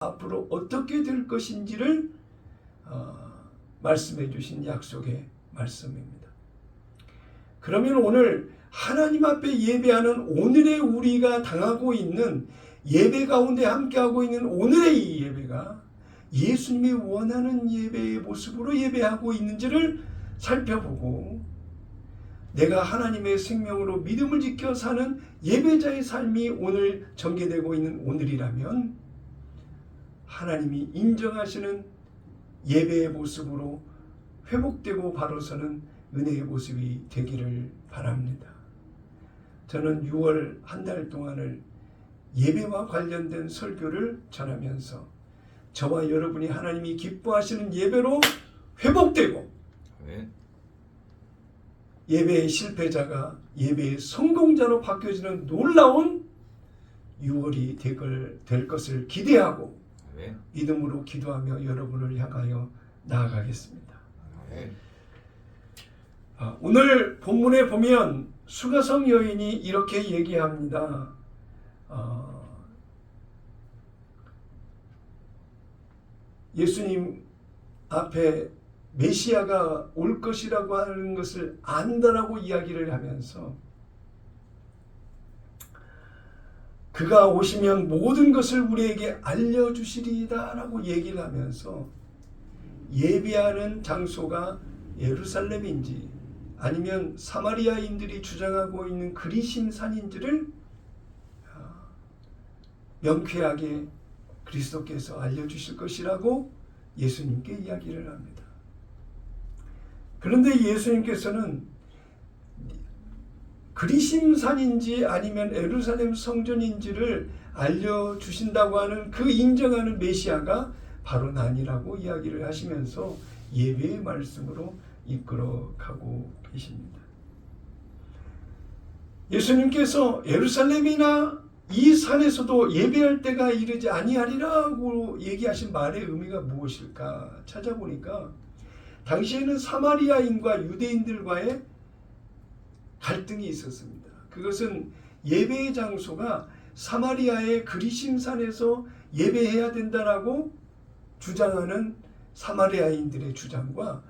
앞으로 어떻게 될 것인지를 말씀해 주신 약속의 말씀입니다. 그러면 오늘 하나님 앞에 예배하는 오늘의 우리가 당하고 있는 예배 가운데 함께하고 있는 오늘의 이 예배가 예수님이 원하는 예배의 모습으로 예배하고 있는지를 살펴보고, 내가 하나님의 생명으로 믿음을 지켜 사는 예배자의 삶이 오늘 전개되고 있는 오늘이라면 하나님이 인정하시는 예배의 모습으로 회복되고 바로 서는 은혜의 모습이 되기를 바랍니다. 저는 6월 한 달 동안을 예배와 관련된 설교를 전하면서 저와 여러분이 하나님이 기뻐하시는 예배로 회복되고, 예배의 실패자가 예배의 성공자로 바뀌어지는 놀라운 6월이 될 것을 기대하고 믿음으로 기도하며 여러분을 향하여 나아가겠습니다. 오늘 본문에 보면 수가성 여인이 이렇게 얘기합니다. 예수님 앞에 메시아가 올 것이라고 하는 것을 안다라고 이야기를 하면서, 그가 오시면 모든 것을 우리에게 알려주시리이다 라고 얘기를 하면서 예배하는 장소가 예루살렘인지 아니면 사마리아인들이 주장하고 있는 그리심산인지를 명쾌하게 그리스도께서 알려주실 것이라고 예수님께 이야기를 합니다. 그런데 예수님께서는 그리심산인지 아니면 예루살렘 성전인지를 알려주신다고 하는 그 인정하는 메시아가 바로 나니라고 이야기를 하시면서 예배의 말씀으로 이끌어가고 계십니다. 예수님께서 예루살렘이나 이 산에서도 예배할 때가 이르지 아니하리라고 얘기하신 말의 의미가 무엇일까 찾아보니까, 당시에는 사마리아인과 유대인들과의 갈등이 있었습니다. 그것은 예배의 장소가 사마리아의 그리심산에서 예배해야 된다라고 주장하는 사마리아인들의 주장과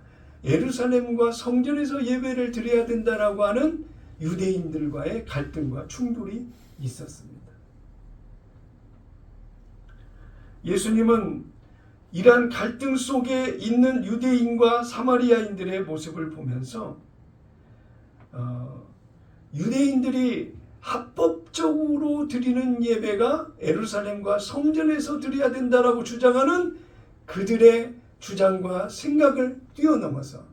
예루살렘과 성전에서 예배를 드려야 된다라고 하는 유대인들과의 갈등과 충돌이 있었습니다. 예수님은 이러한 갈등 속에 있는 유대인과 사마리아인들의 모습을 보면서 유대인들이 합법적으로 드리는 예배가 예루살렘과 성전에서 드려야 된다라고 주장하는 그들의 주장과 생각을 뛰어넘어서,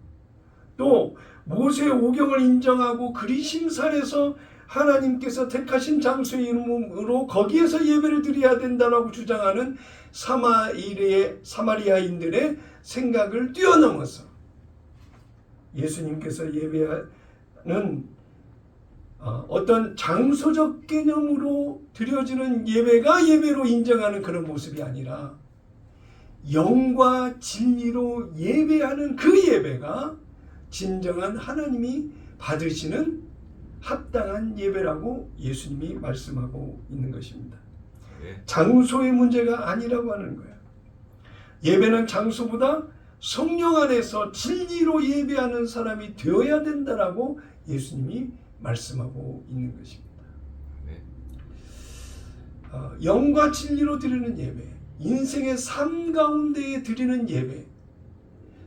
또 모세의 오경을 인정하고 그리심산에서 하나님께서 택하신 장소의 이름으로 거기에서 예배를 드려야 된다라고 주장하는 사마리아인들의 생각을 뛰어넘어서 예수님께서 예배하는 어떤 장소적 개념으로 드려지는 예배가 예배로 인정하는 그런 모습이 아니라 영과 진리로 예배하는 그 예배가 진정한 하나님이 받으시는 합당한 예배라고 예수님이 말씀하고 있는 것입니다. 장소의 문제가 아니라고 하는 거예요. 예배는 장소보다 성령 안에서 진리로 예배하는 사람이 되어야 된다라고 예수님이 말씀하고 있는 것입니다. 영과 진리로 드리는 예배, 인생의 삶 가운데에 드리는 예배,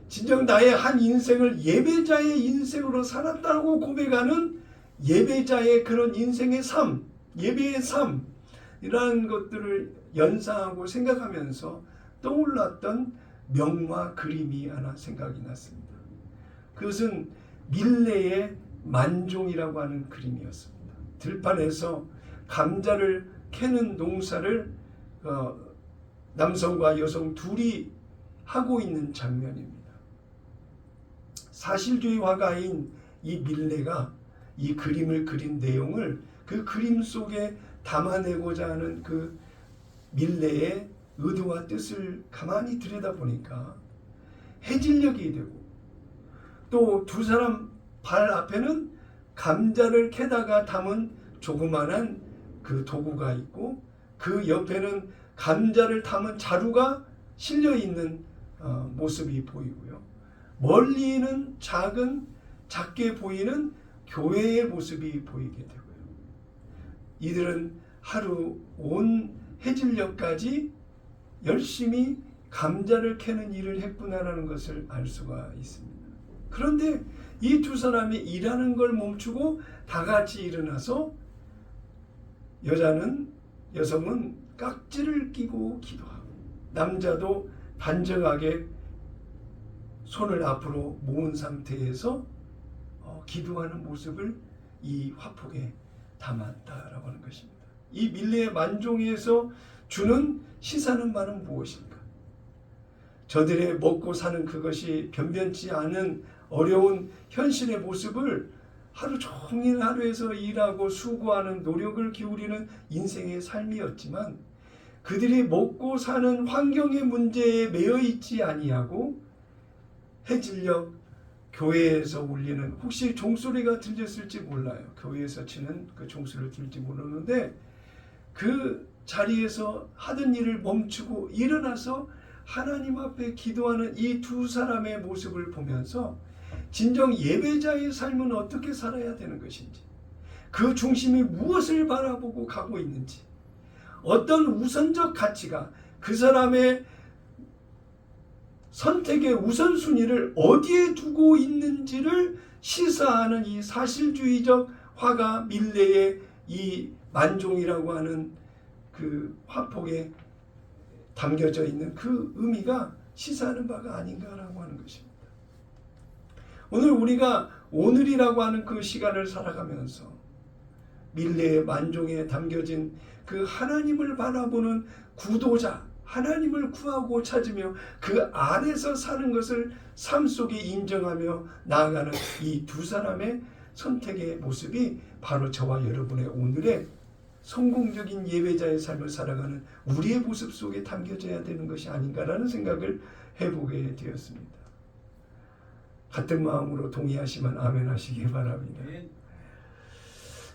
진정 나의 한 인생을 예배자의 인생으로 살았다고 고백하는 예배자의 그런 인생의 삶, 예배의 삶이라는 것들을 연상하고 생각하면서 떠올랐던 명화 그림이 하나 생각이 났습니다. 그것은 밀레의 만종이라고 하는 그림이었습니다. 들판에서 감자를 캐는 농사를 남성과 여성 둘이 하고 있는 장면입니다. 사실주의 화가인 이 밀레가 이 그림을 그린 내용을 그 그림 속에 담아내고자 하는 그 밀레의 의도와 뜻을 가만히 들여다보니까 해질녘이 되고, 또 두 사람 발 앞에는 감자를 캐다가 담은 조그만한 그 도구가 있고, 그 옆에는 감자를 담은 자루가 실려 있는 모습이 보이고요. 멀리는 작게 보이는 교회의 모습이 보이게 되고요. 이들은 하루 온 해질녘까지 열심히 감자를 캐는 일을 했구나라는 것을 알 수가 있습니다. 그런데 이 두 사람이 일하는 걸 멈추고 다 같이 일어나서 여성은 깍지를 끼고 기도하고 남자도 단정하게 손을 앞으로 모은 상태에서 기도하는 모습을 이 화폭에 담았다라고 하는 것입니다. 이 밀레의 만종에서 주는 시사는 말은 무엇일까? 저들의 먹고 사는 그것이 변변치 않은 어려운 현실의 모습을 하루 종일 하루에서 일하고 수고하는 노력을 기울이는 인생의 삶이었지만 그들이 먹고 사는 환경의 문제에 매여 있지 아니하고 해질녘 교회에서 울리는 혹시 종소리가 들렸을지 몰라요. 교회에서 치는 그 종소리를 들을지 모르는데 그 자리에서 하던 일을 멈추고 일어나서 하나님 앞에 기도하는 이 두 사람의 모습을 보면서 진정 예배자의 삶은 어떻게 살아야 되는 것인지, 그 중심이 무엇을 바라보고 가고 있는지, 어떤 우선적 가치가 그 사람의 선택의 우선순위를 어디에 두고 있는지를 시사하는 이 사실주의적 화가 밀레의 이 만종이라고 하는 그 화폭에 담겨져 있는 그 의미가 시사하는 바가 아닌가라고 하는 것입니다. 오늘 우리가 오늘이라고 하는 그 시간을 살아가면서 밀레의 만종에 담겨진 그 하나님을 바라보는 구도자, 하나님을 구하고 찾으며 그 안에서 사는 것을 삶 속에 인정하며 나아가는 이 두 사람의 선택의 모습이 바로 저와 여러분의 오늘의 성공적인 예배자의 삶을 살아가는 우리의 모습 속에 담겨져야 되는 것이 아닌가라는 생각을 해보게 되었습니다. 같은 마음으로 동의하시면 아멘 하시기 바랍니다.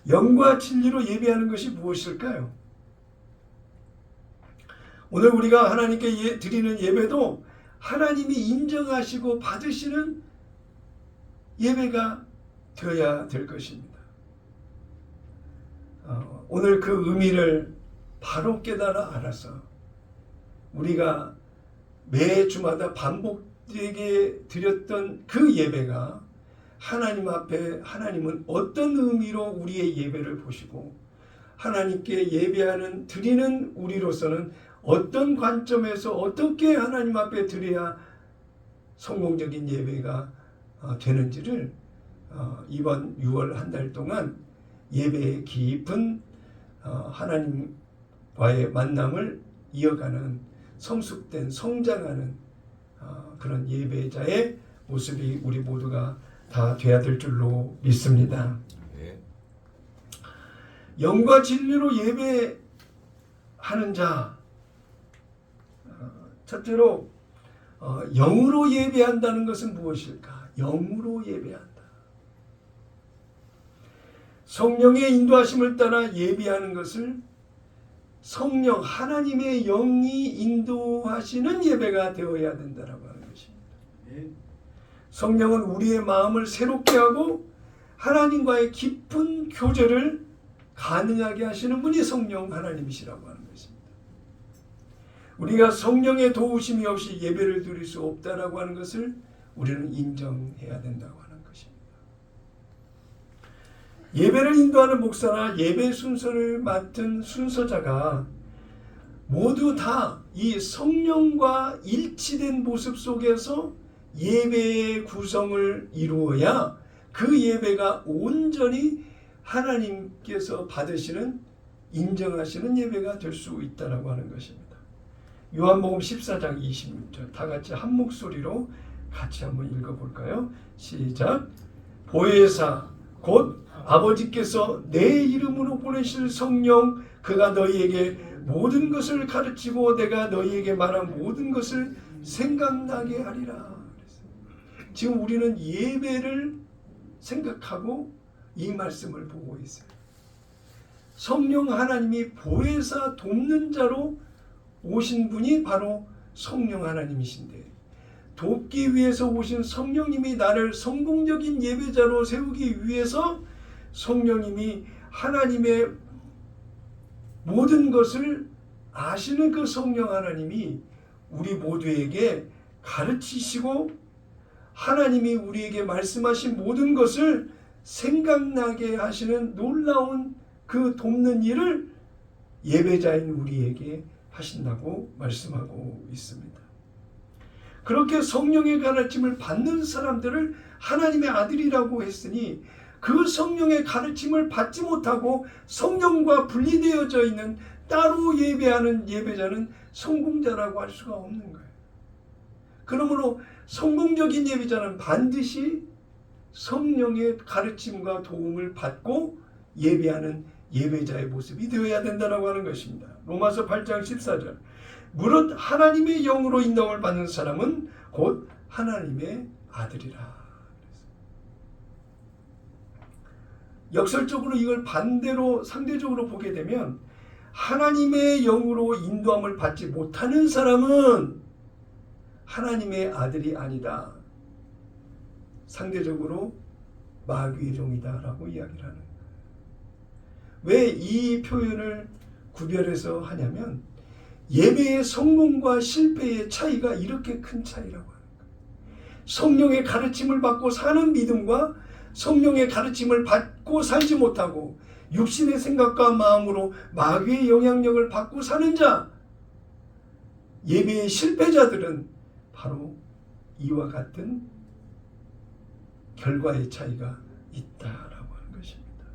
영과 진리로 예배하는 것이 무엇일까요? 오늘 우리가 하나님께 드리는 예배도 하나님이 인정하시고 받으시는 예배가 되어야 될 것입니다. 오늘 그 의미를 바로 깨달아 알아서 우리가 매 주마다 반복되게 드렸던 그 예배가 하나님 앞에 하나님은 어떤 의미로 우리의 예배를 보시고 하나님께 예배하는 드리는 우리로서는 어떤 관점에서 어떻게 하나님 앞에 드려야 성공적인 예배가 되는지를 이번 6월 한 달 동안 예배의 깊은 하나님과의 만남을 이어가는 성숙된 성장하는 그런 예배자의 모습이 우리 모두가 다 돼야 될 줄로 믿습니다. 네. 영과 진리로 예배하는 자, 첫째로 영으로 예배한다는 것은 무엇일까? 영으로 예배한다. 성령의 인도하심을 따라 예배하는 것을 성령 하나님의 영이 인도하시는 예배가 되어야 된다라고 하는 것입니다. 성령은 우리의 마음을 새롭게 하고 하나님과의 깊은 교제를 가능하게 하시는 분이 성령 하나님이시라고 하는 것입니다. 우리가 성령의 도우심이 없이 예배를 드릴 수 없다라고 하는 것을 우리는 인정해야 된다고 하는 것입니다. 예배를 인도하는 목사나 예배 순서를 맡은 순서자가 모두 다 이 성령과 일치된 모습 속에서 예배의 구성을 이루어야 그 예배가 온전히 하나님께서 받으시는 인정하시는 예배가 될 수 있다라고 하는 것입니다. 요한복음 14장 26절 다 같이 한 목소리로 같이 한번 읽어볼까요? 시작. 보혜사 곧 아버지께서 내 이름으로 보내실 성령 그가 너희에게 모든 것을 가르치고 내가 너희에게 말한 모든 것을 생각나게 하리라. 지금 우리는 예배를 생각하고 이 말씀을 보고 있어요. 성령 하나님이 보혜사 돕는 자로 오신 분이 바로 성령 하나님이신데, 돕기 위해서 오신 성령님이 나를 성공적인 예배자로 세우기 위해서 성령님이 하나님의 모든 것을 아시는 그 성령 하나님이 우리 모두에게 가르치시고 하나님이 우리에게 말씀하신 모든 것을 생각나게 하시는 놀라운 그 돕는 일을 예배자인 우리에게 하신다고 말씀하고 있습니다. 그렇게 성령의 가르침을 받는 사람들을 하나님의 아들이라고 했으니 그 성령의 가르침을 받지 못하고 성령과 분리되어져 있는 따로 예배하는 예배자는 성공자라고 할 수가 없는 거예요. 그러므로 성공적인 예배자는 반드시 성령의 가르침과 도움을 받고 예배하는 예배자의 모습이 되어야 된다고 하는 것입니다. 로마서 8장 14절. 무릇 하나님의 영으로 인도함을 받는 사람은 곧 하나님의 아들이라. 역설적으로 이걸 반대로 상대적으로 보게 되면 하나님의 영으로 인도함을 받지 못하는 사람은 하나님의 아들이 아니다. 상대적으로 마귀의 종이다 라고 이야기를 하는 거예요. 왜 이 표현을 구별해서 하냐면 예배의 성공과 실패의 차이가 이렇게 큰 차이라고 하는 거예요. 성령의 가르침을 받고 사는 믿음과 성령의 가르침을 받고 살지 못하고 육신의 생각과 마음으로 마귀의 영향력을 받고 사는 자, 예배의 실패자들은 바로 이와 같은 결과의 차이가 있다라고 하는 것입니다.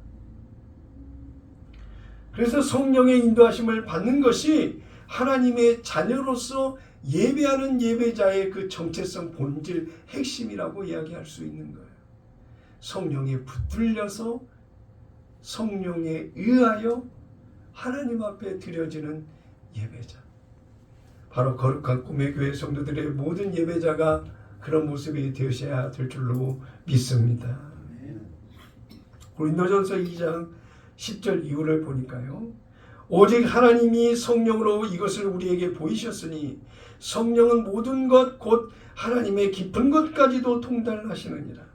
그래서 성령의 인도하심을 받는 것이 하나님의 자녀로서 예배하는 예배자의 그 정체성, 본질, 핵심이라고 이야기할 수 있는 거예요. 성령에 붙들려서 성령에 의하여 하나님 앞에 드려지는 예배자. 바로 거룩한 꿈의 교회 성도들의 모든 예배자가 그런 모습이 되셔야 될 줄로 믿습니다. 고린도전서 2장 10절 이후를 보니까요. 오직 하나님이 성령으로 이것을 우리에게 보이셨으니 성령은 모든 것 곧 하나님의 깊은 것까지도 통달하시느니라.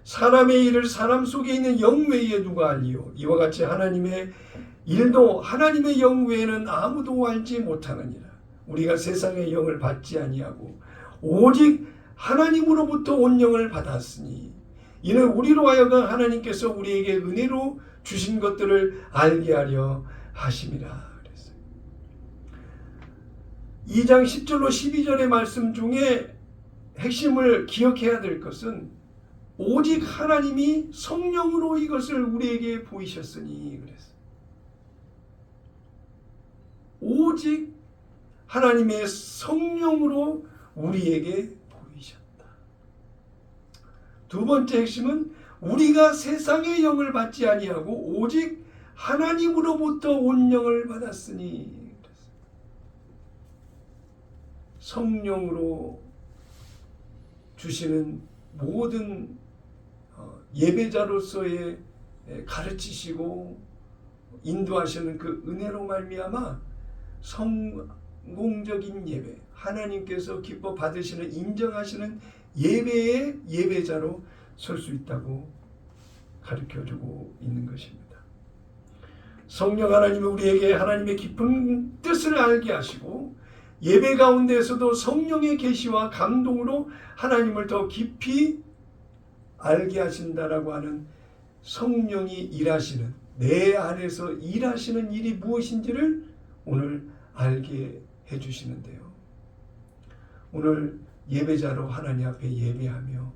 사람의 일을 사람 속에 있는 영 외에 누가 알리요? 이와 같이 하나님의 일도 하나님의 영 외에는 아무도 알지 못하느니라. 우리가 세상의 영을 받지 아니하고 오직 하나님으로부터 온 영을 받았으니 이는 우리로 하여금 하나님께서 우리에게 은혜로 주신 것들을 알게 하려 하심이라. 2장 10절로 12절의 말씀 중에 핵심을 기억해야 될 것은 오직 하나님이 성령으로 이것을 우리에게 보이셨으니 그랬어요. 오직 하나님의 성령으로 우리에게 보이셨다. 두 번째 핵심은 우리가 세상의 영을 받지 아니하고 오직 하나님으로부터 온 영을 받았으니 그랬어요. 성령으로 주시는 모든 예배자로서의 가르치시고 인도하시는 그 은혜로 말미암아 성공적인 예배, 하나님께서 기뻐 받으시는 인정하시는 예배의 예배자로 설 수 있다고 가르쳐주고 있는 것입니다. 성령 하나님이 우리에게 하나님의 깊은 뜻을 알게 하시고 예배 가운데에서도 성령의 계시와 감동으로 하나님을 더 깊이 알게 하신다라고 하는 성령이 일하시는 내 안에서 일하시는 일이 무엇인지를 오늘 알게 해주시는데요. 오늘 예배자로 하나님 앞에 예배하며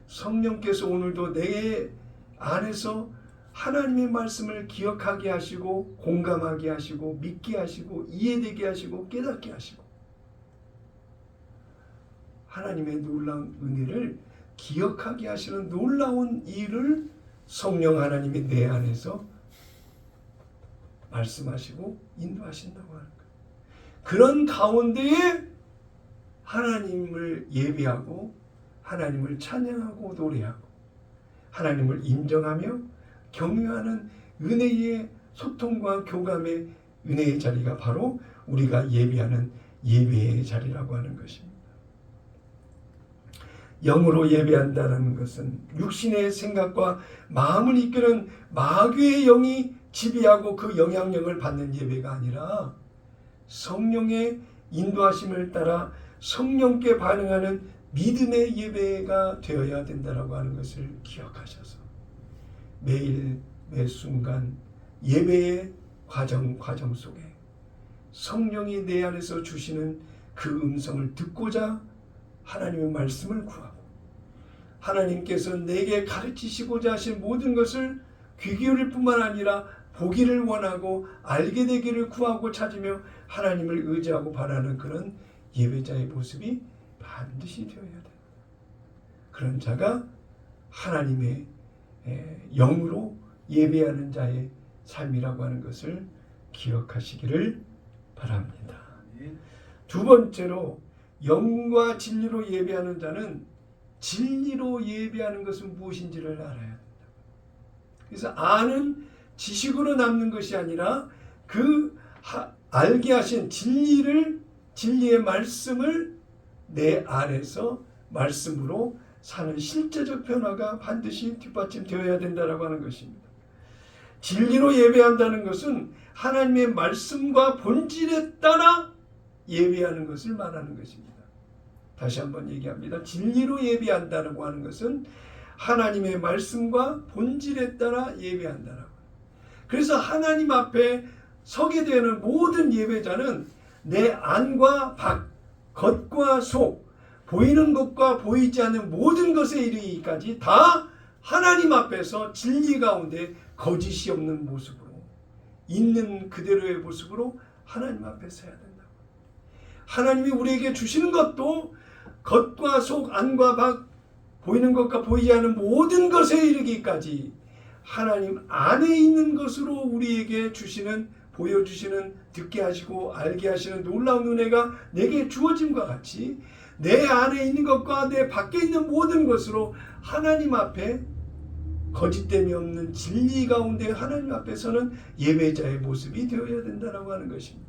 성령께서 오늘도 내 안에서 하나님의 말씀을 기억하게 하시고 공감하게 하시고 믿게 하시고 이해되게 하시고 깨닫게 하시고 하나님의 놀라운 은혜를 기억하게 하시는 놀라운 일을 성령 하나님이 내 안에서 말씀하시고 인도하신다고 하는 거예요. 그런 가운데에 하나님을 예배하고 하나님을 찬양하고 노래하고 하나님을 인정하며 경외하는 은혜의 소통과 교감의 은혜의 자리가 바로 우리가 예배하는 예배의 자리라고 하는 것입니다. 영으로 예배한다는 것은 육신의 생각과 마음을 이끄는 마귀의 영이 지배하고 그 영향력을 받는 예배가 아니라 성령의 인도하심을 따라 성령께 반응하는 믿음의 예배가 되어야 된다라고 하는 것을 기억하셔서 매일 매 순간 예배의 과정 속에 성령이 내 안에서 주시는 그 음성을 듣고자 하나님의 말씀을 구하고 하나님께서 내게 가르치시고자 하신 모든 것을 귀 기울일 뿐만 아니라 보기를 원하고 알게 되기를 구하고 찾으며 하나님을 의지하고 바라는 그런 예배자의 모습이 반드시 되어야 됩니다. 그런 자가 하나님의 영으로 예배하는 자의 삶이라고 하는 것을 기억하시기를 바랍니다. 두 번째로 영과 진리로 예배하는 자는 진리로 예배하는 것은 무엇인지를 알아야 된다. 그래서 아는 지식으로 남는 것이 아니라 그 알게 하신 진리의 말씀을 내 안에서 말씀으로 사는 실제적 변화가 반드시 뒷받침되어야 된다라고 하는 것입니다. 진리로 예배한다는 것은 하나님의 말씀과 본질에 따라 예배하는 것을 말하는 것입니다. 다시 한번 얘기합니다. 진리로 예배한다고 하는 것은 하나님의 말씀과 본질에 따라 예배한다라고. 그래서 하나님 앞에 서게 되는 모든 예배자는 내 안과 밖, 겉과 속, 보이는 것과 보이지 않는 모든 것에 이르기까지 다 하나님 앞에서 진리 가운데 거짓이 없는 모습으로 있는 그대로의 모습으로 하나님 앞에 서야 된다고. 하나님이 우리에게 주시는 것도 겉과 속, 안과 밖, 보이는 것과 보이지 않는 모든 것에 이르기까지 하나님 안에 있는 것으로 우리에게 주시는, 보여주시는, 듣게 하시고 알게 하시는 놀라운 은혜가 내게 주어짐과 같이 내 안에 있는 것과 내 밖에 있는 모든 것으로 하나님 앞에 거짓됨이 없는 진리 가운데 하나님 앞에서는 예배자의 모습이 되어야 된다고 하는 것입니다.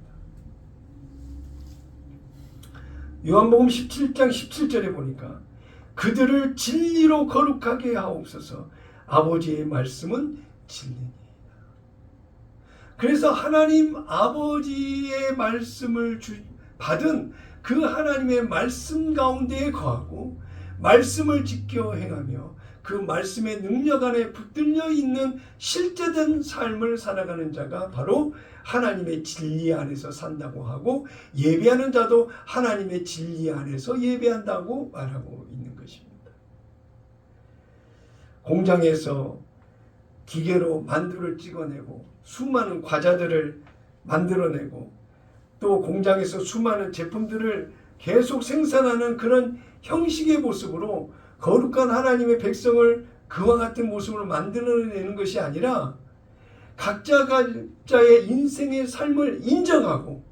요한복음 17장 17절에 보니까 그들을 진리로 거룩하게 하옵소서. 아버지의 말씀은 진리니이다. 그래서 하나님 아버지의 말씀을 받은 그 하나님의 말씀 가운데에 거하고 말씀을 지켜 행하며 그 말씀의 능력 안에 붙들려 있는 실제된 삶을 살아가는 자가 바로 하나님의 진리 안에서 산다고 하고 예배하는 자도 하나님의 진리 안에서 예배한다고 말하고 있는 것입니다. 공장에서 기계로 만두를 찍어내고 수많은 과자들을 만들어내고 또 공장에서 수많은 제품들을 계속 생산하는 그런 형식의 모습으로 거룩한 하나님의 백성을 그와 같은 모습으로 만들어내는 것이 아니라 각자의 인생의 삶을 인정하고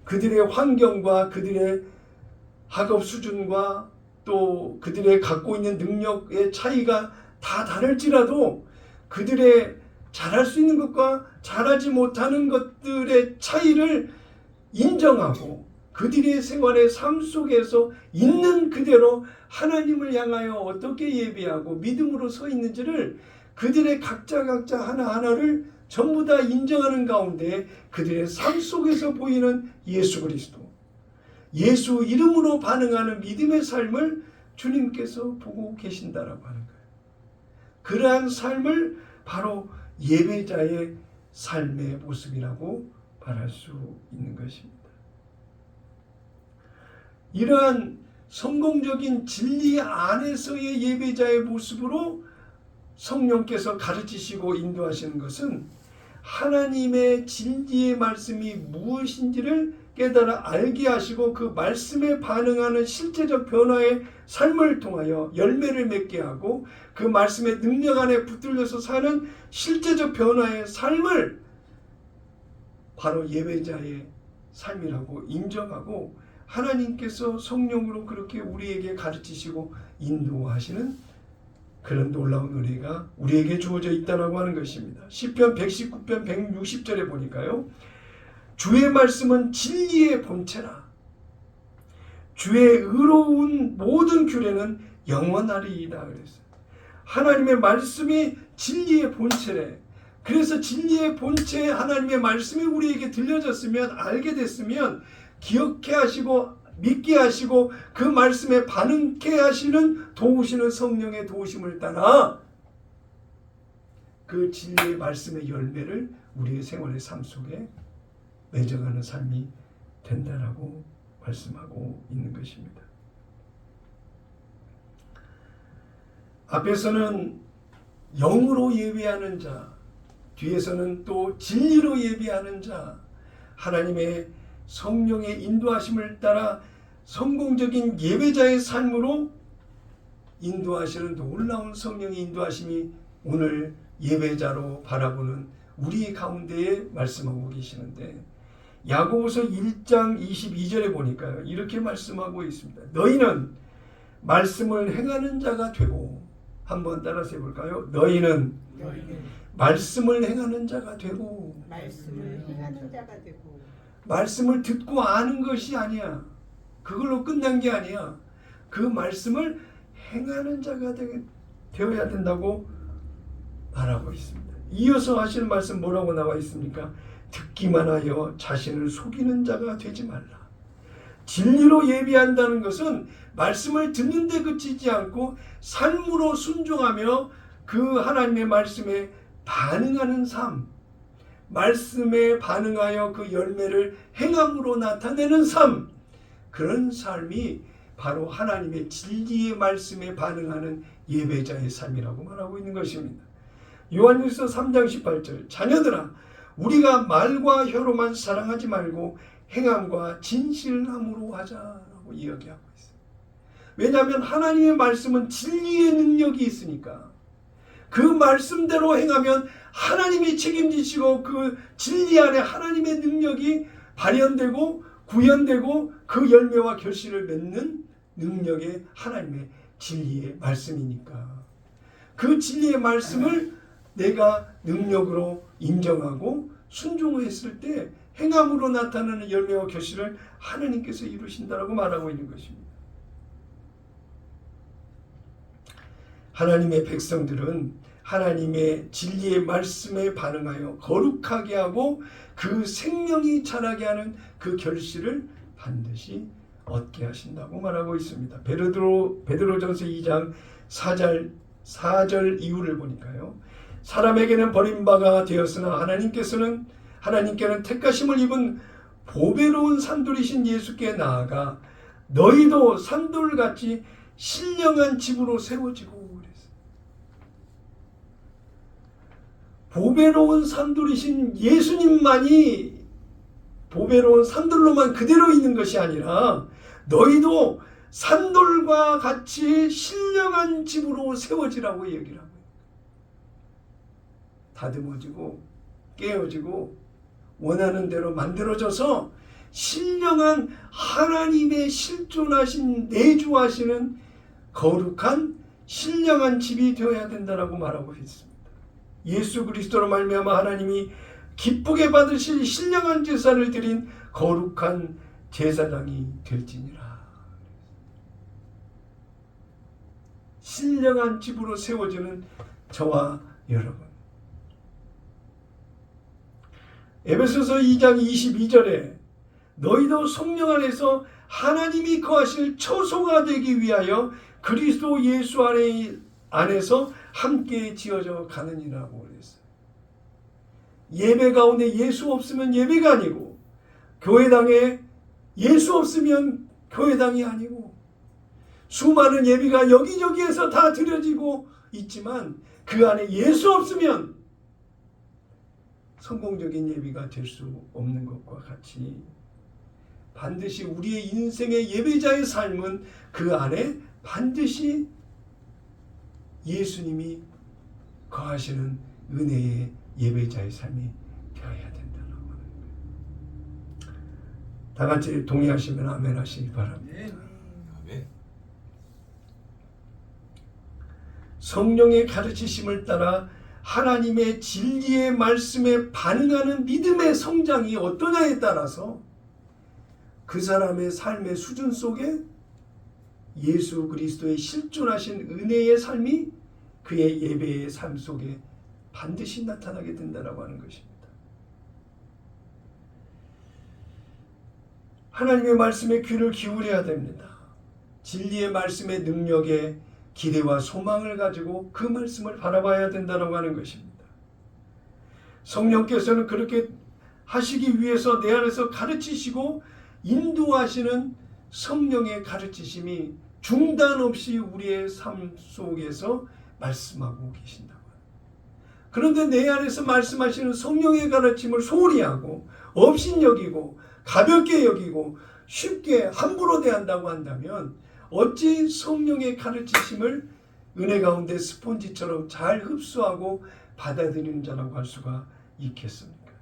그들의 환경과 그들의 학업 수준과 또 그들의 갖고 있는 능력의 차이가 다 다를지라도 그들의 잘할 수 있는 것과 잘하지 못하는 것들의 차이를 인정하고 그들의 생활의 삶 속에서 있는 그대로 하나님을 향하여 어떻게 예배하고 믿음으로 서 있는지를 그들의 각자 하나하나를 전부 다 인정하는 가운데 그들의 삶 속에서 보이는 예수 그리스도, 예수 이름으로 반응하는 믿음의 삶을 주님께서 보고 계신다라고 하는 거예요. 그러한 삶을 바로 예배자의 삶의 모습이라고 말할 수 있는 것입니다. 이러한 성공적인 진리 안에서의 예배자의 모습으로 성령께서 가르치시고 인도하시는 것은 하나님의 진리의 말씀이 무엇인지를 깨달아 알게 하시고 그 말씀에 반응하는 실제적 변화의 삶을 통하여 열매를 맺게 하고 그 말씀의 능력 안에 붙들려서 사는 실제적 변화의 삶을 바로 예배자의 삶이라고 인정하고 하나님께서 성령으로 그렇게 우리에게 가르치시고 인도하시는 그런 놀라운 은혜가 우리에게 주어져 있다고 하는 것입니다. 시편 119편 160절에 보니까요. 주의 말씀은 진리의 본체라. 주의 의로운 모든 규례는 영원하리이다 그랬어요. 하나님의 말씀이 진리의 본체래. 그래서 진리의 본체 하나님의 말씀이 우리에게 들려졌으면, 알게 됐으면 기억해 하시고 믿게 하시고 그 말씀에 반응케 하시는 도우시는 성령의 도우심을 따라 그 진리의 말씀의 열매를 우리의 생활의 삶 속에 맺어가는 삶이 된다라고 말씀하고 있는 것입니다. 앞에서는 영으로 예배하는 자, 뒤에서는 또 진리로 예배하는 자, 하나님의 성령의 인도하심을 따라 성공적인 예배자의 삶으로 인도하시는 놀라운 성령의 인도하심이 오늘 예배자로 바라보는 우리 가운데에 말씀하고 계시는데, 야고보서 1장 22절에 보니까요, 이렇게 말씀하고 있습니다. 너희는 말씀을 행하는 자가 되고, 한번 따라서 해볼까요? 너희는 말씀을 행하는 자가 되고, 말씀을 행하는 자가 되고, 말씀을 듣고 아는 것이 아니야. 그걸로 끝난 게 아니야. 그 말씀을 행하는 자가 되어야 된다고 말하고 있습니다. 이어서 하시는 말씀 뭐라고 나와 있습니까? 듣기만 하여 자신을 속이는 자가 되지 말라. 진리로 예배한다는 것은 말씀을 듣는 데 그치지 않고 삶으로 순종하며 그 하나님의 말씀에 반응하는 삶, 말씀에 반응하여 그 열매를 행함으로 나타내는 삶, 그런 삶이 바로 하나님의 진리의 말씀에 반응하는 예배자의 삶이라고 말하고 있는 것입니다. 요한일서 3장 18절, 자녀들아 우리가 말과 혀로만 사랑하지 말고 행함과 진실함으로 하자라고 이야기하고 있어요. 왜냐하면 하나님의 말씀은 진리의 능력이 있으니까 그 말씀대로 행하면 하나님이 책임지시고 그 진리 안에 하나님의 능력이 발현되고 구현되고 그 열매와 결실을 맺는 능력의 하나님의 진리의 말씀이니까 그 진리의 말씀을 내가 능력으로 인정하고 순종했을 때 행함으로 나타나는 열매와 결실을 하나님께서 이루신다라고 말하고 있는 것입니다. 하나님의 백성들은 하나님의 진리의 말씀에 반응하여 거룩하게 하고 그 생명이 자라게 하는 그 결실을 반드시 얻게 하신다고 말하고 있습니다. 베드로전서 2장 4절 이후를 보니까요. 사람에게는 버림바가 되었으나 하나님께는 택하심을 입은 보배로운 산돌이신 예수께 나아가 너희도 산돌같이 신령한 집으로 세워지고 그랬어요. 보배로운 산돌이신 예수님만이 보배로운 산돌로만 그대로 있는 것이 아니라 너희도 산돌과 같이 신령한 집으로 세워지라고 얘기를 합니다. 다듬어지고 깨어지고 원하는 대로 만들어져서 신령한 하나님의 실존하신 내주하시는 거룩한 신령한 집이 되어야 된다라고 말하고 있습니다. 예수 그리스도로 말미암아 하나님이 기쁘게 받으실 신령한 제사를 드린 거룩한 제사장이 될지니라. 신령한 집으로 세워지는 저와 여러분, 에베소서 2장 22절에 너희도 성령 안에서 하나님이 거하실 처소가 되기 위하여 그리스도 예수 안에서 함께 지어져 가느니라고 그랬어요. 예배 가운데 예수 없으면 예배가 아니고 교회당에 예수 없으면 교회당이 아니고 수많은 예배가 여기저기에서 다 드려지고 있지만 그 안에 예수 없으면 성공적인 예배가 될 수 없는 것과 같이 반드시 우리의 인생의 예배자의 삶은 그 안에 반드시 예수님이 거하시는 은혜의 예배자의 삶이 되어야 된다는 거예요. 다 같이 동의하시면 아멘 하시기 바랍니다. 아멘. 성령의 가르치심을 따라 하나님의 진리의 말씀에 반응하는 믿음의 성장이 어떠냐에 따라서 그 사람의 삶의 수준 속에 예수 그리스도의 실존하신 은혜의 삶이 그의 예배의 삶 속에 반드시 나타나게 된다라고 하는 것입니다. 하나님의 말씀에 귀를 기울여야 됩니다. 진리의 말씀의 능력에 기대와 소망을 가지고 그 말씀을 바라봐야 된다고 하는 것입니다. 성령께서는 그렇게 하시기 위해서 내 안에서 가르치시고 인도하시는 성령의 가르치심이 중단 없이 우리의 삶 속에서 말씀하고 계신다고. 그런데 내 안에서 말씀하시는 성령의 가르침을 소홀히 하고 업신여기고 가볍게 여기고 쉽게 함부로 대한다고 한다면 어찌 성령의 가르치심을 은혜 가운데 스폰지처럼 잘 흡수하고 받아들이는 자라고 할 수가 있겠습니까?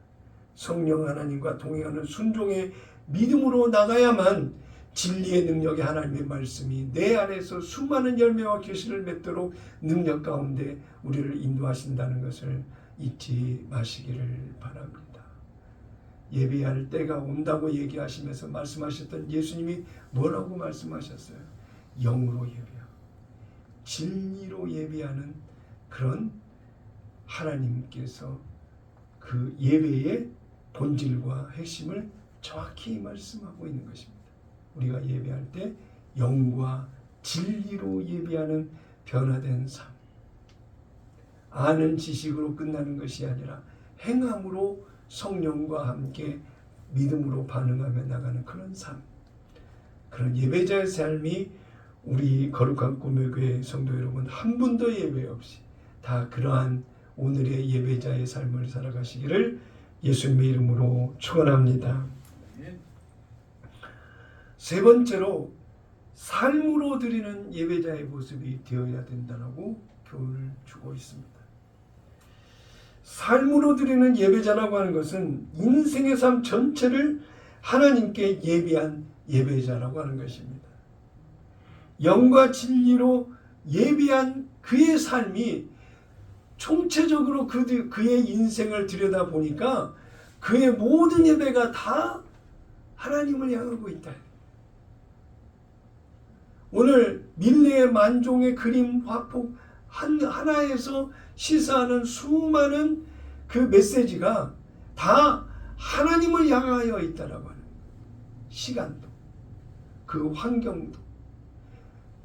성령 하나님과 동행하는 순종의 믿음으로 나가야만 진리의 능력의 하나님의 말씀이 내 안에서 수많은 열매와 결실을 맺도록 능력 가운데 우리를 인도하신다는 것을 잊지 마시기를 바랍니다. 예배할 때가 온다고 얘기하시면서 말씀하셨던 예수님이 뭐라고 말씀하셨어요? 영으로 예배하고 진리로 예배하는 그런 하나님께서 그 예배의 본질과 핵심을 정확히 말씀하고 있는 것입니다. 우리가 예배할 때 영과 진리로 예배하는 변화된 삶, 아는 지식으로 끝나는 것이 아니라 행함으로 성령과 함께 믿음으로 반응하며 나가는 그런 삶, 그런 예배자의 삶이 우리 거룩한 꿈의 교회 성도 여러분 한 분도 예배 없이 다 그러한 오늘의 예배자의 삶을 살아가시기를 예수님의 이름으로 축원합니다. 세 번째로 삶으로 드리는 예배자의 모습이 되어야 된다고 교훈을 주고 있습니다. 삶으로 드리는 예배자라고 하는 것은 인생의 삶 전체를 하나님께 예비한 예배자라고 하는 것입니다. 영과 진리로 예비한 그의 삶이 총체적으로 그의 인생을 들여다보니까 그의 모든 예배가 다 하나님을 향하고 있다. 오늘 밀레의 만종의 그림 화폭 하나에서 시사하는 수많은 그 메시지가 다 하나님을 향하여 있다라고 하는 시간도 그 환경도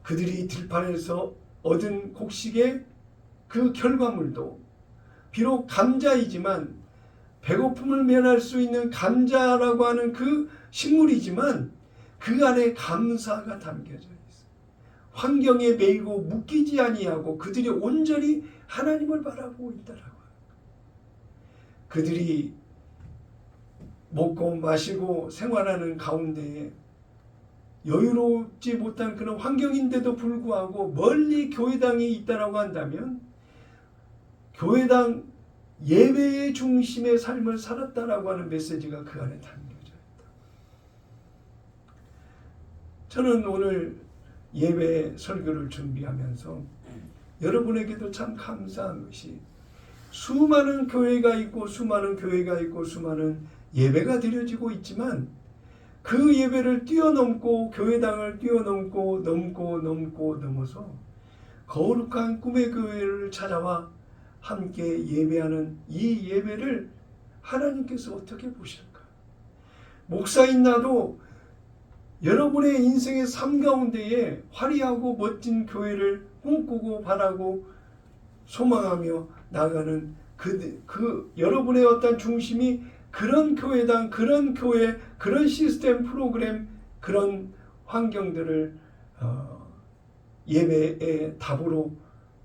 그들이 들판에서 얻은 곡식의 그 결과물도 비록 감자이지만 배고픔을 면할 수 있는 감자라고 하는 그 식물이지만 그 안에 감사가 담겨져 있어요. 환경에 매이고 묶이지 아니하고 그들이 온전히 하나님을 바라보고 있다라고. 그들이 먹고 마시고 생활하는 가운데에 여유롭지 못한 그런 환경인데도 불구하고 멀리 교회당이 있다라고 한다면 교회당 예배의 중심의 삶을 살았다라고 하는 메시지가 그 안에 담겨져 있다. 저는 오늘 예배 설교를 준비하면서 여러분에게도 참 감사한 것이 수많은 교회가 있고 수많은 예배가 드려지고 있지만 그 예배를 뛰어넘고 교회당을 뛰어넘고 넘어서 거룩한 꿈의 교회를 찾아와 함께 예배하는 이 예배를 하나님께서 어떻게 보실까? 목사인 나도 여러분의 인생의 삶 가운데에 화려하고 멋진 교회를 꿈꾸고 바라고 소망하며 나가는 그 여러분의 어떤 중심이 그런 교회당, 그런 교회, 그런 시스템 프로그램, 그런 환경들을 예배의 답으로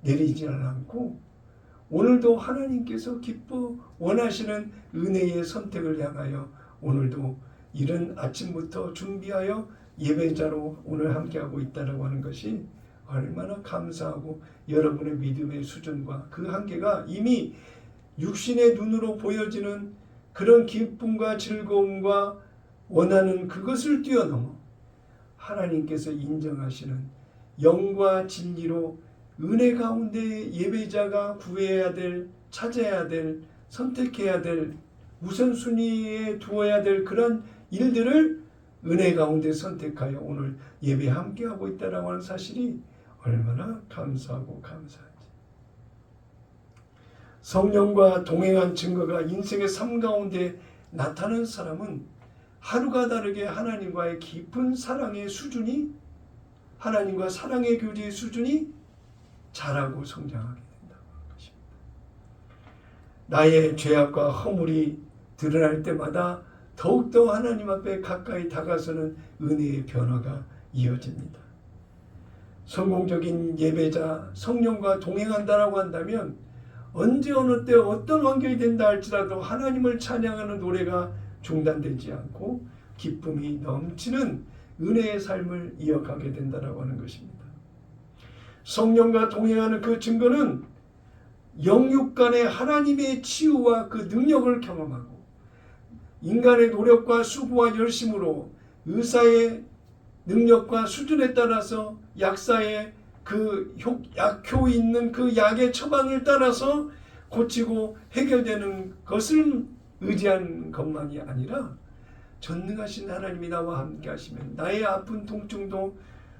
내리지 않고 오늘도 하나님께서 기뻐 원하시는 은혜의 선택을 향하여 오늘도 이른 아침부터 준비하여 예배자로 오늘 함께하고 있다고 하는 것이 얼마나 감사하고 여러분의 믿음의 수준과 그 한계가 이미 육신의 눈으로 보여지는 그런 기쁨과 즐거움과 원하는 그것을 뛰어넘어 하나님께서 인정하시는 영과 진리로 은혜 가운데 예배자가 구해야 될 찾아야 될, 선택해야 될, 우선순위에 두어야 될 그런 일들을 은혜 가운데 선택하여 오늘 예배 함께하고 있다라고 하는 사실이 얼마나 감사하고 감사한지. 성령과 동행한 증거가 인생의 삶 가운데 나타나는 사람은 하루가 다르게 하나님과의 깊은 사랑의 수준이, 하나님과 사랑의 교제의 수준이 자라고 성장하게 된다는 것입니다. 나의 죄악과 허물이 드러날 때마다 더욱더 하나님 앞에 가까이 다가서는 은혜의 변화가 이어집니다. 성공적인 예배자, 성령과 동행한다라고 한다면 언제 어느 때 어떤 환경이 된다 할지라도 하나님을 찬양하는 노래가 중단되지 않고 기쁨이 넘치는 은혜의 삶을 이어가게 된다라고 하는 것입니다. 성령과 동행하는 그 증거는 영육 간의 하나님의 치유와 그 능력을 경험하고 인간의 노력과 수고와 열심으로 의사의 능력과 수준에 따라서 약사의 그 약효 있는 그 약의 처방을 따라서 고치고 해결되는 것을 의지한 것만이 아니라 전능하신 하나님이 나와 함께 하시면 나의 아픈 통증도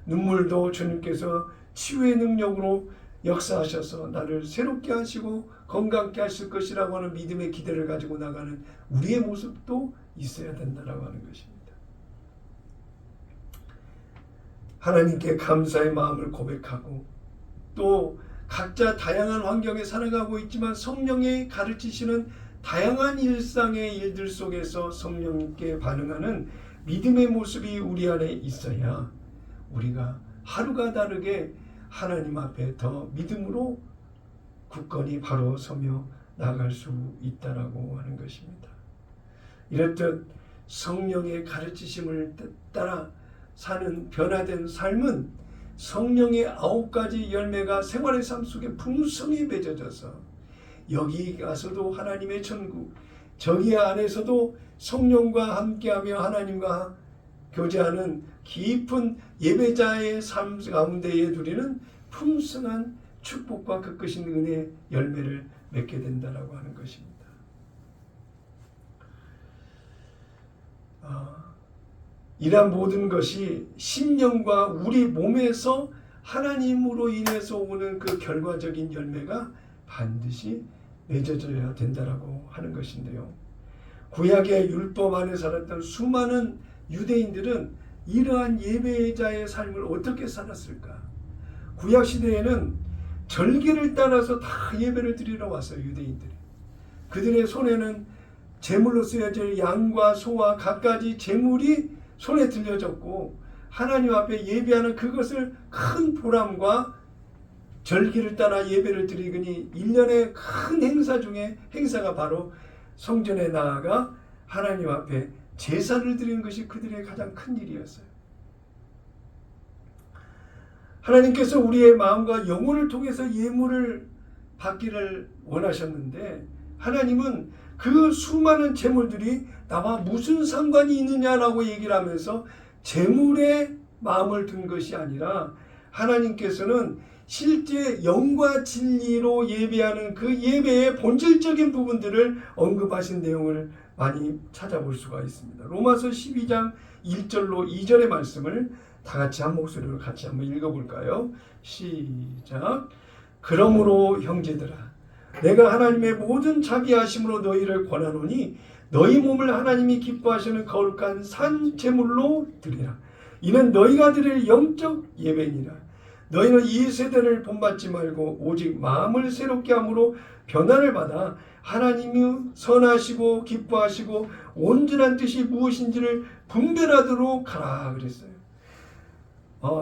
눈물도 주님께서 치유의 능력으로 역사하셔서 나를 새롭게 하시고 건강케 하실 것이라고 하는 믿음의 기대를 가지고 나가는 우리의 모습도 있어야 된다라고 하는 것입니다. 하나님께 감사의 마음을 고백하고 또 각자 다양한 환경에 살아가고 있지만 성령의 가르치시는 다양한 일상의 일들 속에서 성령께 반응하는 믿음의 모습이 우리 안에 있어야 우리가 하루가 다르게 하나님 앞에 더 믿음으로 굳건히 바로 서며 나갈 수 있다라고 하는 것입니다. 이렇듯 성령의 가르치심을 따라 사는 변화된 삶은 성령의 9가지 열매가 생활의 삶 속에 풍성히 맺어져서 여기 가서도 하나님의 천국, 저기 안에서도 성령과 함께하며 하나님과 교제하는 깊은 예배자의 삶 가운데에 누리는 풍성한 축복과 그 끝인 은혜의 열매를 맺게 된다라고 하는 것입니다. 이러한 모든 것이 심령과 우리 몸에서 하나님으로 인해서 오는 그 결과적인 열매가 반드시 맺어져야 된다라고 하는 것인데요. 구약의 율법 안에 살았던 수많은 유대인들은 이러한 예배자의 삶을 어떻게 살았을까? 구약 시대에는 절기를 따라서 다 예배를 드리러 왔어요. 유대인들이. 그들의 손에는 제물로 쓰여질 양과 소와 갖가지 제물이 손에 들려졌고 하나님 앞에 예배하는 그것을 큰 보람과 절기를 따라 예배를 드리니 1년의 큰 행사 중에 행사가 바로 성전에 나아가 하나님 앞에 제사를 드리는 것이 그들의 가장 큰 일이었어요. 하나님께서 우리의 마음과 영혼을 통해서 예물을 받기를 원하셨는데 하나님은 그 수많은 제물들이 나와 무슨 상관이 있느냐라고 얘기를 하면서 제물에 마음을 둔 것이 아니라 하나님께서는 실제 영과 진리로 예배하는 그 예배의 본질적인 부분들을 언급하신 내용을 많이 찾아볼 수가 있습니다. 로마서 12장 1절로 2절의 말씀을 다 같이 한 목소리로 같이 한번 읽어볼까요? 시작. 그러므로 형제들아 내가 하나님의 모든 자비하심으로 너희를 권하노니 너희 몸을 하나님이 기뻐하시는 거룩한 산 제물로 드리라. 이는 너희가 드릴 영적 예배니라. 너희는 이 세대를 본받지 말고 오직 마음을 새롭게 함으로 변화를 받아 하나님이 선하시고 기뻐하시고 온전한 뜻이 무엇인지를 분별하도록 하라 그랬어요.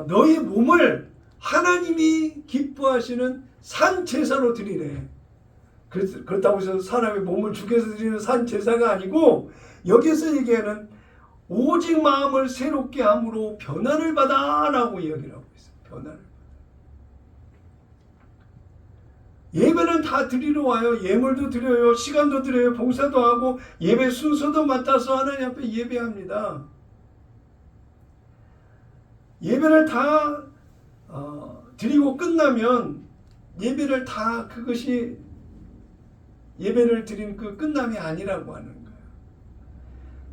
너희 몸을 하나님이 기뻐하시는 산 제사로 드리래. 그렇다고 해서 사람의 몸을 죽여서 드리는 산 제사가 아니고 여기서 얘기하는 오직 마음을 새롭게 함으로 변화를 받아라고 이야기를 하고 있어요. 변화를. 예배는 다 드리러 와요. 예물도 드려요. 시간도 드려요. 봉사도 하고 예배 순서도 맡아서 하나님 앞에 예배합니다. 예배를 다 드리고 끝나면 예배를 다 그것이 예배를 드린 그 끝남이 아니라고 하는 거예요.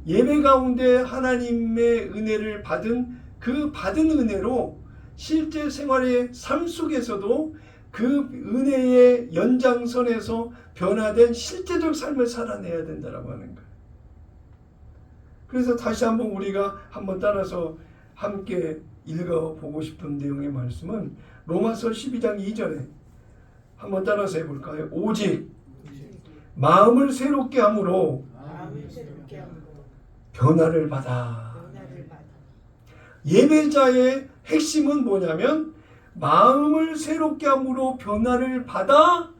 예배 가운데 하나님의 은혜를 받은 그 받은 은혜로 실제 생활의 삶 속에서도 그 은혜의 연장선에서 변화된 실제적 삶을 살아내야 된다고 하는 거예요. 그래서 다시 한번 우리가 한번 따라서 함께 읽어보고 싶은 내용의 말씀은 로마서 12장 2절에 한번 따라서 해볼까요? 오직 마음을 새롭게 함으로 변화를 받아. 예배자의 핵심은 뭐냐면 마음을 새롭게 함으로 변화를 받아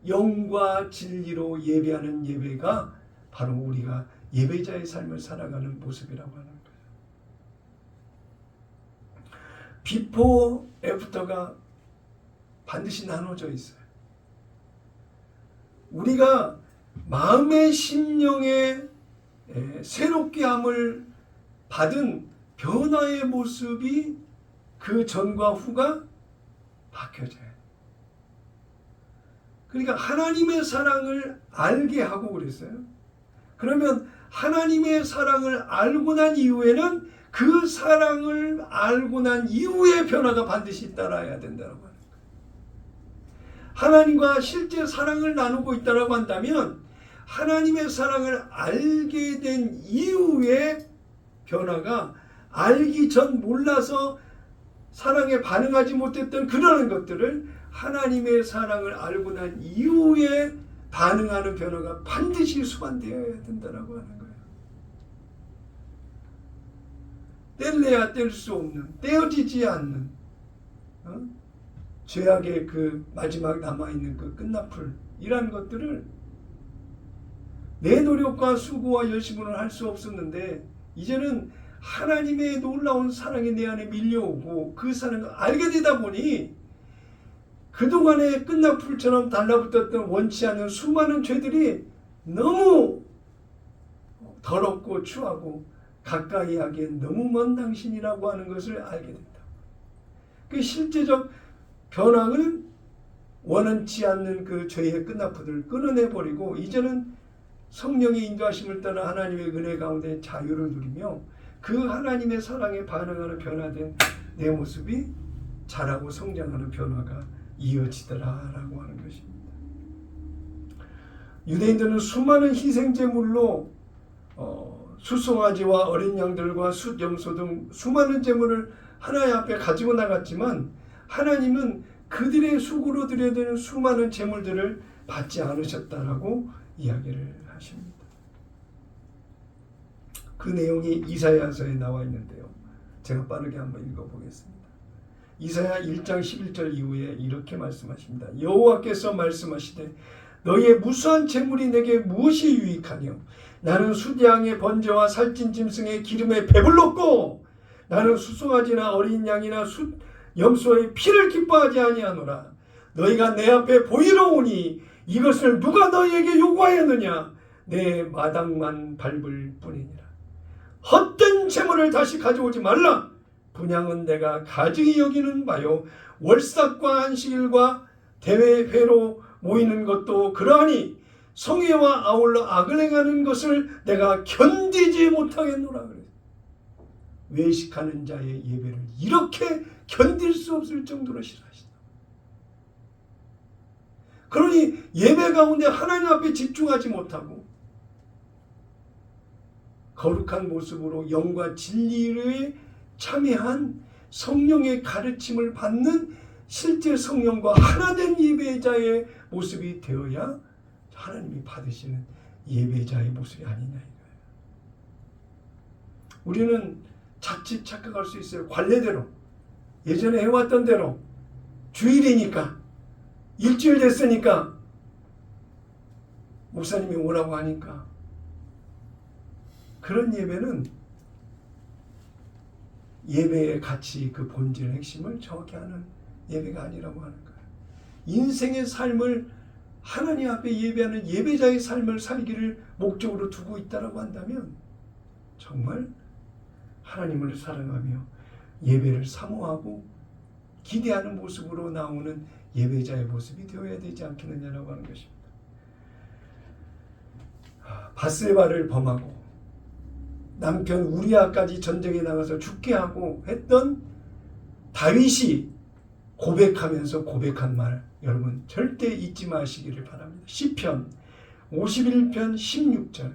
영과 진리로 예배하는 예배가 바로 우리가 예배자의 삶을 살아가는 모습이라고 하는 거예요. 비포 애프터가 반드시 나눠져 있어요. 우리가 마음의 심령의 새롭게 함을 받은 변화의 모습이 그 전과 후가 바뀌어져요. 그러니까 하나님의 사랑을 알게 하고 그랬어요. 그러면 하나님의 사랑을 알고 난 이후에는 그 사랑을 알고 난 이후의 변화가 반드시 따라야 된다고 하는 거예요. 하나님과 실제 사랑을 나누고 있다고 한다면 하나님의 사랑을 알게 된 이후의 변화가 알기 전 몰라서 사랑에 반응하지 못했던 그러한 것들을 하나님의 사랑을 알고 난 이후에 반응하는 변화가 반드시 수반되어야 된다고 하는 거예요. 뗄래야 뗄 수 없는, 떼어지지 않는 죄악의 그 마지막 남아있는 그 끝나풀이라는 것들을 내 노력과 수고와 열심으로는 할 수 없었는데 이제는 하나님의 놀라운 사랑이 내 안에 밀려오고 그 사랑을 알게 되다 보니 그동안의 끝나풀처럼 달라붙었던 원치 않는 수많은 죄들이 너무 더럽고 추하고 가까이 하기엔 너무 먼 당신이라고 하는 것을 알게 된다. 그 실제적 변화는 원치 않는 그 죄의 끝나풀을 끊어내버리고 이제는 성령의 인도하심을 따라 하나님의 은혜 가운데 자유를 누리며 그 하나님의 사랑에 반응하는 변화된 내 모습이 자라고 성장하는 변화가 이어지더라라고 하는 것입니다. 유대인들은 수많은 희생제물로 수송아지와 어린 양들과 숫 염소 등 수많은 제물을 하나님 앞에 가지고 나갔지만 하나님은 그들의 수고로 드려야 수많은 제물들을 받지 않으셨다라고 이야기를 하십니다. 그 내용이 이사야서에 나와 있는데요. 제가 빠르게 한번 읽어보겠습니다. 이사야 1장 11절 이후에 이렇게 말씀하십니다. 여호와께서 말씀하시되 너희의 무수한 재물이 내게 무엇이 유익하뇨? 나는 숫양의 번제와 살찐 짐승의 기름에 배불렀고 나는 수송아지나 어린 양이나 숫 염소의 피를 기뻐하지 아니하노라. 너희가 내 앞에 보이러 오니 이것을 누가 너희에게 요구하였느냐? 내 마당만 밟을 뿐이니라. 헛된 재물을 다시 가져오지 말라. 분향은 내가 가증히 여기는 바요 월삭과 안식일과 대회로 모이는 것도 그러하니 성회와 아울러 악을 행하는 것을 내가 견디지 못하겠노라. 그래. 외식하는 자의 예배를 이렇게 견딜 수 없을 정도로 싫어하시다. 그러니 예배 가운데 하나님 앞에 집중하지 못하고 거룩한 모습으로 영과 진리를 참여한 성령의 가르침을 받는 실제 성령과 하나된 예배자의 모습이 되어야 하나님이 받으시는 예배자의 모습이 아니냐 이거예요. 우리는 자칫 착각할 수 있어요. 관례대로 예전에 해왔던 대로 주일이니까 일주일 됐으니까 목사님이 오라고 하니까 그런 예배는 예배의 가치 그 본질의 핵심을 정확히 하는 예배가 아니라고 하는 거예요. 인생의 삶을 하나님 앞에 예배하는 예배자의 삶을 살기를 목적으로 두고 있다고 한다면 정말 하나님을 사랑하며 예배를 사모하고 기대하는 모습으로 나오는 예배자의 모습이 되어야 되지 않겠느냐라고 하는 것입니다. 밧세바를 범하고 남편 우리아까지 전쟁에 나가서 죽게 하고 했던 다윗이 고백하면서 고백한 말, 여러분 절대 잊지 마시기를 바랍니다. 시편 51편 16절,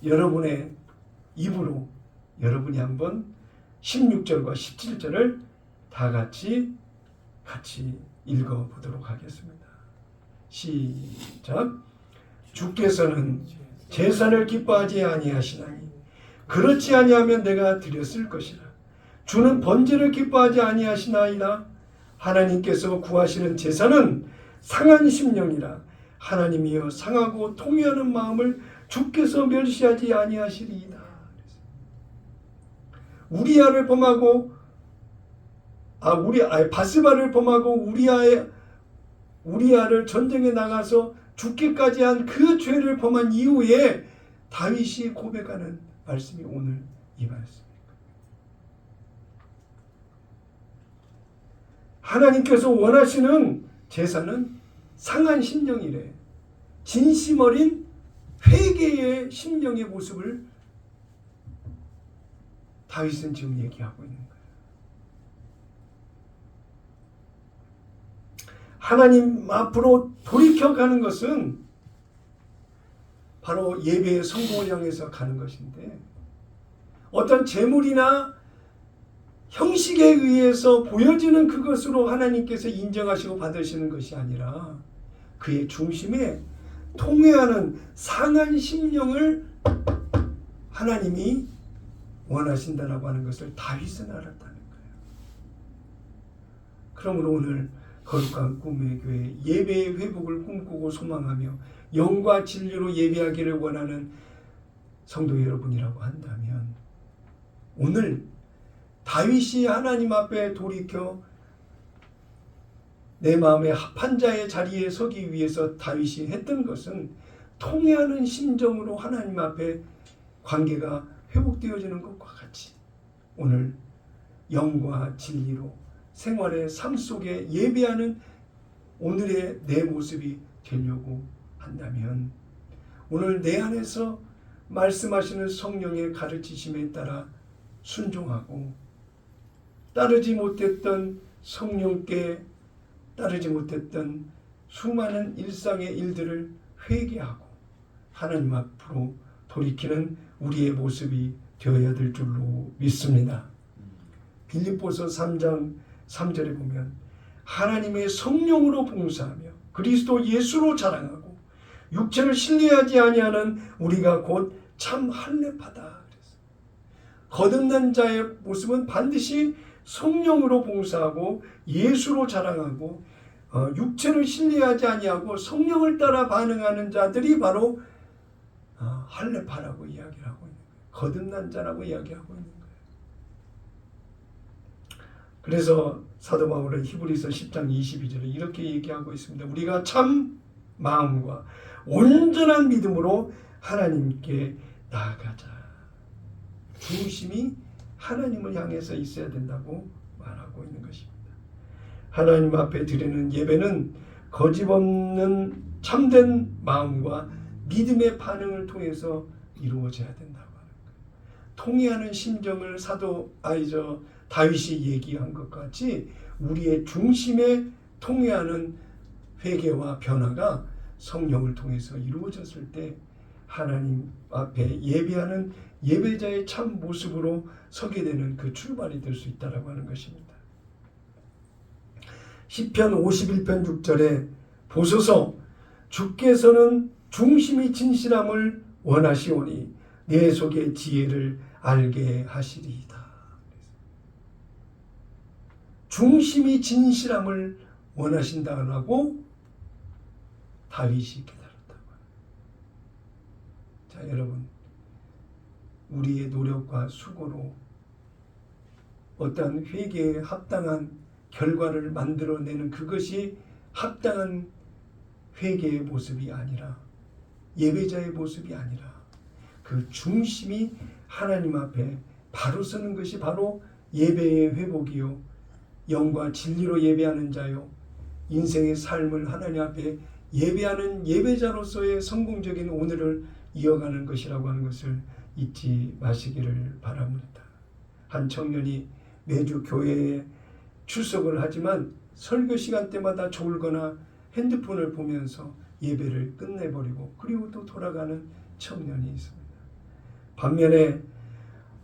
여러분의 입으로 여러분이 한번 16절과 17절을 다 같이 읽어보도록 하겠습니다. 시작. 주께서는 제사를 기뻐하지 아니하시나니 그렇지 아니하면 내가 드렸을 것이라. 주는 번제를 기뻐하지 아니하시나이다. 하나님께서 구하시는 제사는 상한 심령이라. 하나님이여 상하고 통회하는 마음을 주께서 멸시하지 아니하시리이다. 우리아를 범하고 밧세바를 범하고 우리아를 전쟁에 나가서 죽기까지 한 그 죄를 범한 이후에 다윗이 고백하는 말씀이 오늘 이 말씀입니다. 하나님께서 원하시는 제사는 상한 심령이래. 진심 어린 회개의 심령의 모습을 다윗은 지금 얘기하고 있는 거예요. 하나님 앞으로 돌이켜가는 것은 바로 예배의 성공을 향해서 가는 것인데, 어떤 재물이나 형식에 의해서 보여지는 그것으로 하나님께서 인정하시고 받으시는 것이 아니라 그의 중심에 통회하는 상한 심령을 하나님이 원하신다라고 하는 것을 다윗은 알았다는 거예요. 그러므로 오늘 거룩한 꿈의 교회 예배의 회복을 꿈꾸고 소망하며 영과 진리로 예배하기를 원하는 성도 여러분이라고 한다면, 오늘 다윗이 하나님 앞에 돌이켜 내 마음의 합한 자의 자리에 서기 위해서 다윗이 했던 것은 통회하는 심정으로 하나님 앞에 관계가 회복되어지는 것과 같이 오늘 영과 진리로 생활의 삶 속에 예배하는 오늘의 내 모습이 되려고 한다면, 오늘 내 안에서 말씀하시는 성령의 가르치심에 따라 순종하고 따르지 못했던 성령께 따르지 못했던 수많은 일상의 일들을 회개하고 하나님 앞으로 돌이키는 우리의 모습이 되어야 될 줄로 믿습니다. 빌립보서 3장 3절에 보면 하나님의 성령으로 봉사하며 그리스도 예수로 자랑하고 육체를 신뢰하지 아니하는 우리가 곧 참 할례파다. 거듭난 자의 모습은 반드시 성령으로 봉사하고 예수로 자랑하고 육체를 신뢰하지 아니하고 성령을 따라 반응하는 자들이 바로 할례파라고 이야기를 하고 있는 거예요. 거듭난 자라고 이야기하고 있는 거예요. 그래서 사도 바울은 히브리서 10장 22절에 이렇게 얘기하고 있습니다. 우리가 참 마음과 온전한 믿음으로 하나님께 나아가자. 중심이 하나님을 향해서 있어야 된다고 말하고 있는 것입니다. 하나님 앞에 드리는 예배는 거짓없는 참된 마음과 믿음의 반응을 통해서 이루어져야 된다고 하는 거예요. 통회하는 심정을 다윗이 얘기한 것 같이 우리의 중심에 통회하는 회개와 변화가 성령을 통해서 이루어졌을 때 하나님 앞에 예배하는 예배자의 참 모습으로 서게 되는 그 출발이 될 수 있다고 하는 것입니다. 시편 51편 6절에 보소서 주께서는 중심이 진실함을 원하시오니 내 속의 지혜를 알게 하시리이다. 중심이 진실함을 원하신다고 다윗이 깨달았다고 합니다. 자, 여러분, 우리의 노력과 수고로 어떠한 회개에 합당한 결과를 만들어내는 그것이 합당한 회개의 모습이 아니라, 예배자의 모습이 아니라 그 중심이 하나님 앞에 바로 서는 것이 바로 예배의 회복이요, 영과 진리로 예배하는 자요, 인생의 삶을 하나님 앞에 예배하는 예배자로서의 성공적인 오늘을 이어가는 것이라고 하는 것을 잊지 마시기를 바랍니다. 한 청년이 매주 교회에 출석을 하지만 설교 시간 때마다 졸거나 핸드폰을 보면서 예배를 끝내버리고 그리고 또 돌아가는 청년이 있습니다. 반면에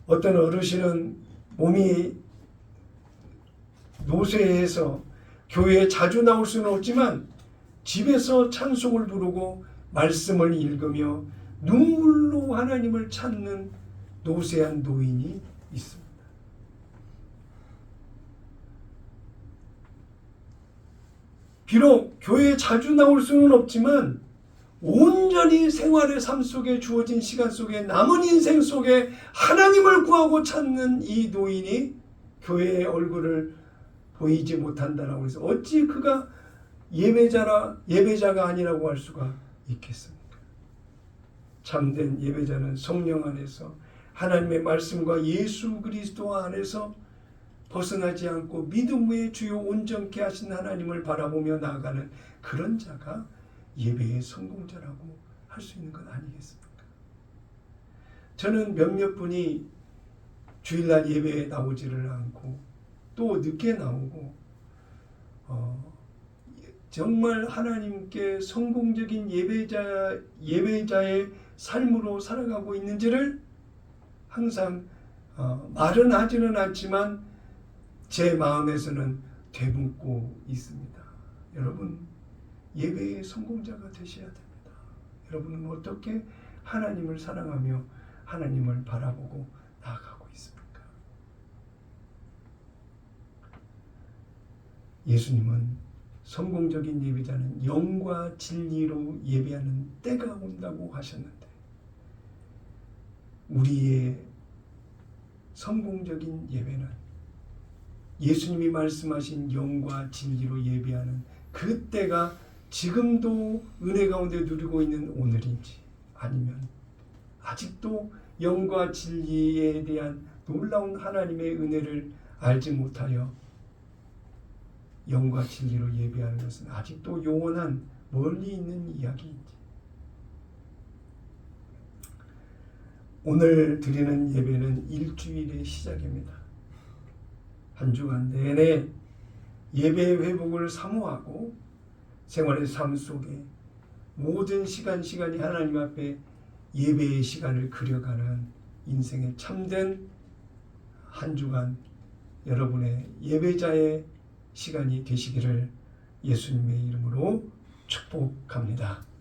어떤 어르신은 몸이 노쇠해서 교회에 자주 나올 수는 없지만 집에서 찬송을 부르고 말씀을 읽으며 눈물로 하나님을 찾는 노쇠한 노인이 있습니다. 비록 교회에 자주 나올 수는 없지만 온전히 생활의 삶 속에 주어진 시간 속에 남은 인생 속에 하나님을 구하고 찾는 이 노인이 교회의 얼굴을 보이지 못한다라고 해서 어찌 그가 예배자가 아니라고 할 수가 있겠습니까? 참된 예배자는 성령 안에서 하나님의 말씀과 예수 그리스도 안에서 벗어나지 않고 믿음의 주요 온전케 하신 하나님을 바라보며 나아가는 그런 자가 예배의 성공자라고 할 수 있는 것 아니겠습니까? 저는 몇몇 분이 주일날 예배에 나오지를 않고 또 늦게 나오고 정말 하나님께 성공적인 예배자의 삶으로 살아가고 있는지를 항상 말은 하지는 않지만 제 마음에서는 되묻고 있습니다. 여러분, 예배의 성공자가 되셔야 됩니다. 여러분은 어떻게 하나님을 사랑하며 하나님을 바라보고 나아가고 있습니까? 예수님은 성공적인 예배자는 영과 진리로 예배하는 때가 온다고 하셨는데 우리의 성공적인 예배는 예수님이 말씀하신 영과 진리로 예배하는 그 때가 지금도 은혜 가운데 누리고 있는 오늘인지 아니면 아직도 영과 진리에 대한 놀라운 하나님의 은혜를 알지 못하여 영과 진리로 예배하는 것은 아직도 영원한 멀리 있는 이야기인지 오늘 드리는 예배는 일주일의 시작입니다. 한 주간 내내 예배의 회복을 사모하고 생활의 삶 속에 모든 시간이 하나님 앞에 예배의 시간을 그려가는 인생의 참된 한 주간 여러분의 예배자의 시간이 되시기를 예수님의 이름으로 축복합니다.